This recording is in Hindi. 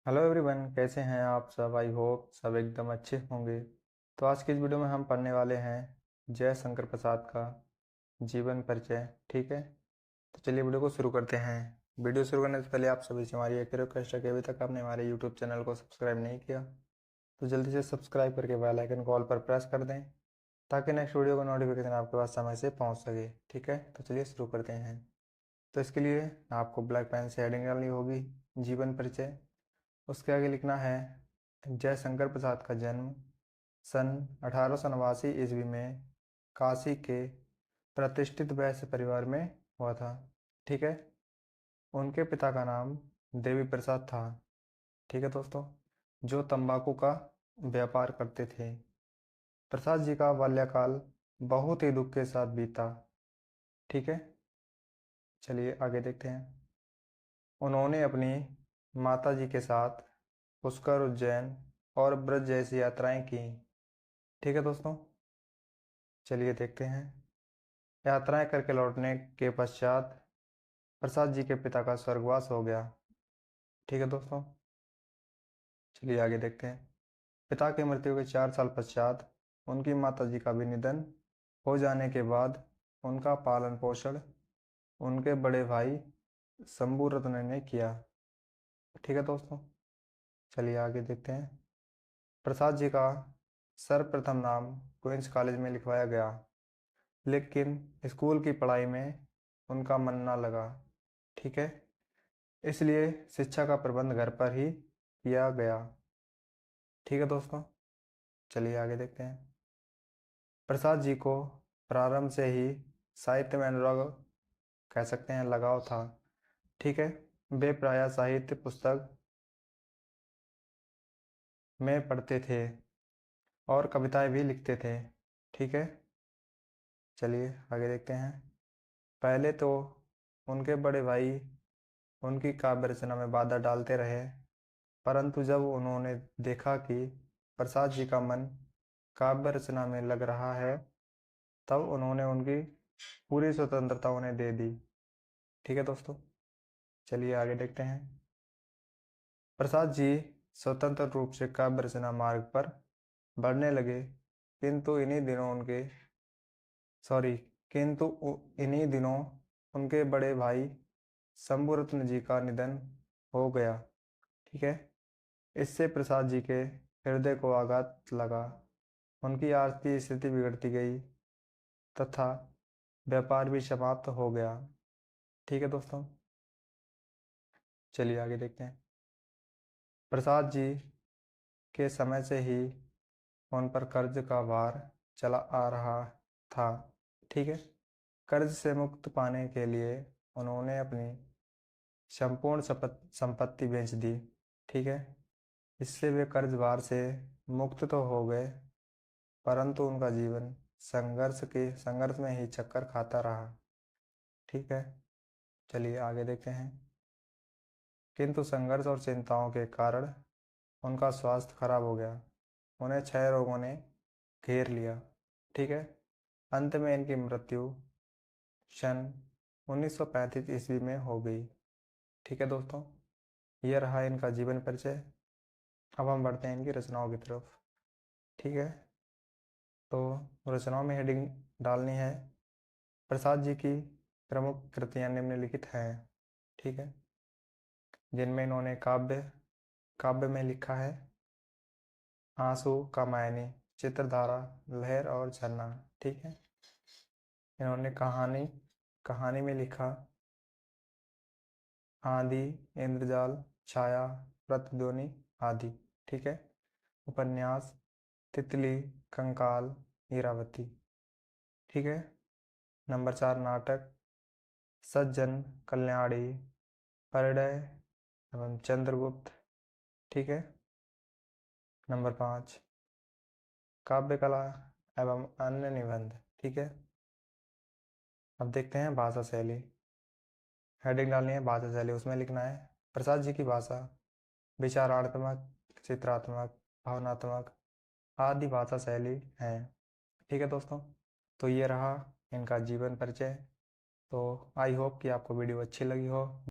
हेलो एवरीवन, कैसे हैं आप सब। आई होप सब एकदम अच्छे होंगे। तो आज की इस वीडियो में हम पढ़ने वाले हैं जय शंकर प्रसाद का जीवन परिचय। ठीक है, तो चलिए वीडियो को शुरू करते हैं। वीडियो शुरू करने से पहले आप सभी से हमारी एक रिक्वेस्ट है कि अभी तक आपने हमारे यूट्यूब चैनल को सब्सक्राइब नहीं किया तो जल्दी से सब्सक्राइब करके बेल आइकन को ऑल पर प्रेस कर दें ताकि नेक्स्ट वीडियो का नोटिफिकेशन आपके पास समय से पहुँच सके। ठीक है, तो चलिए शुरू करते हैं। तो इसके लिए आपको ब्लैक पेन से हेडिंग डालनी होगी जीवन परिचय। उसके आगे लिखना है जयशंकर प्रसाद का जन्म सन 1889 ईस्वी में काशी के प्रतिष्ठित वैश्य परिवार में हुआ था। ठीक है, उनके पिता का नाम देवी प्रसाद था। ठीक है दोस्तों, जो तंबाकू का व्यापार करते थे। प्रसाद जी का बाल्यकाल बहुत ही दुख के साथ बीता। ठीक है, चलिए आगे देखते हैं। उन्होंने अपनी माता जी के साथ पुष्कर, उज्जैन और ब्रज जैसी यात्राएं की। ठीक है दोस्तों, चलिए देखते हैं। यात्राएं करके लौटने के पश्चात प्रसाद जी के पिता का स्वर्गवास हो गया। ठीक है दोस्तों, चलिए आगे देखते हैं। पिता की मृत्यु के 4 साल पश्चात उनकी माता जी का भी निधन हो जाने के बाद उनका पालन पोषण उनके बड़े भाई शंभू रत्न ने किया। ठीक है दोस्तों, चलिए आगे देखते हैं। प्रसाद जी का सर्वप्रथम नाम क्वींस कॉलेज में लिखवाया गया, लेकिन स्कूल की पढ़ाई में उनका मन ना लगा। ठीक है, इसलिए शिक्षा का प्रबंध घर पर ही किया गया। ठीक है दोस्तों, चलिए आगे देखते हैं। प्रसाद जी को प्रारंभ से ही साहित्य में अनुराग कह सकते हैं, लगाव था। ठीक है, वे प्रायः साहित्य पुस्तक में पढ़ते थे और कविताएं भी लिखते थे। ठीक है, चलिए आगे देखते हैं। पहले तो उनके बड़े भाई उनकी काव्य रचना में बाधा डालते रहे, परंतु जब उन्होंने देखा कि प्रसाद जी का मन काव्य रचना में लग रहा है तब उन्होंने उनकी पूरी स्वतंत्रता उन्हें दे दी। ठीक है दोस्तों, चलिए आगे देखते हैं। प्रसाद जी स्वतंत्र रूप से काव्य रचना मार्ग पर बढ़ने लगे, किंतु इन्हीं दिनों उनके सॉरी किंतु इन्हीं दिनों उनके बड़े भाई शंभुरत्न जी का निधन हो गया। ठीक है, इससे प्रसाद जी के हृदय को आघात लगा। उनकी आर्थिक स्थिति बिगड़ती गई तथा व्यापार भी समाप्त हो गया। ठीक है दोस्तों, चलिए आगे देखते हैं। प्रसाद जी के समय से ही उन पर कर्ज का भार चला आ रहा था। ठीक है, कर्ज से मुक्त पाने के लिए उन्होंने अपनी संपूर्ण संपत्ति बेच दी। ठीक है, इससे वे कर्ज भार से मुक्त तो हो गए, परंतु उनका जीवन संघर्ष में ही चक्कर खाता रहा। ठीक है, चलिए आगे देखते हैं। किंतु संघर्ष और चिंताओं के कारण उनका स्वास्थ्य खराब हो गया। उन्हें 6 रोगों ने घेर लिया। ठीक है, अंत में इनकी मृत्यु सन 1935 ईस्वी में हो गई। ठीक है दोस्तों, यह रहा इनका जीवन परिचय। अब हम बढ़ते हैं इनकी रचनाओं की तरफ। ठीक है, तो रचनाओं में हेडिंग डालनी है। प्रसाद जी की प्रमुख कृतियां निम्नलिखित हैं। ठीक है, जिनमें इन्होंने काव्य में लिखा है आंसू, कामायनी, चित्रधारा, लहर और झरना। ठीक है, इन्होंने कहानी कहानी में लिखा आंधी, इंद्रजाल, छाया, प्रतिध्वनि आदि। ठीक है, उपन्यास तितली, कंकाल, हीरावती। ठीक है, नंबर 4 नाटक सज्जन, कल्याणी, परिणय एवं चंद्रगुप्त। ठीक है, नंबर 5 काव्य कला एवं अन्य निबंध। ठीक है, अब देखते हैं भाषा शैली। हेडिंग डालनी है भाषा शैली, उसमें लिखना है प्रसाद जी की भाषा विचारात्मक, चित्रात्मक, भावनात्मक आदि भाषा शैली है। ठीक है दोस्तों, तो ये रहा इनका जीवन परिचय। तो आई होप कि आपको वीडियो अच्छी लगी हो।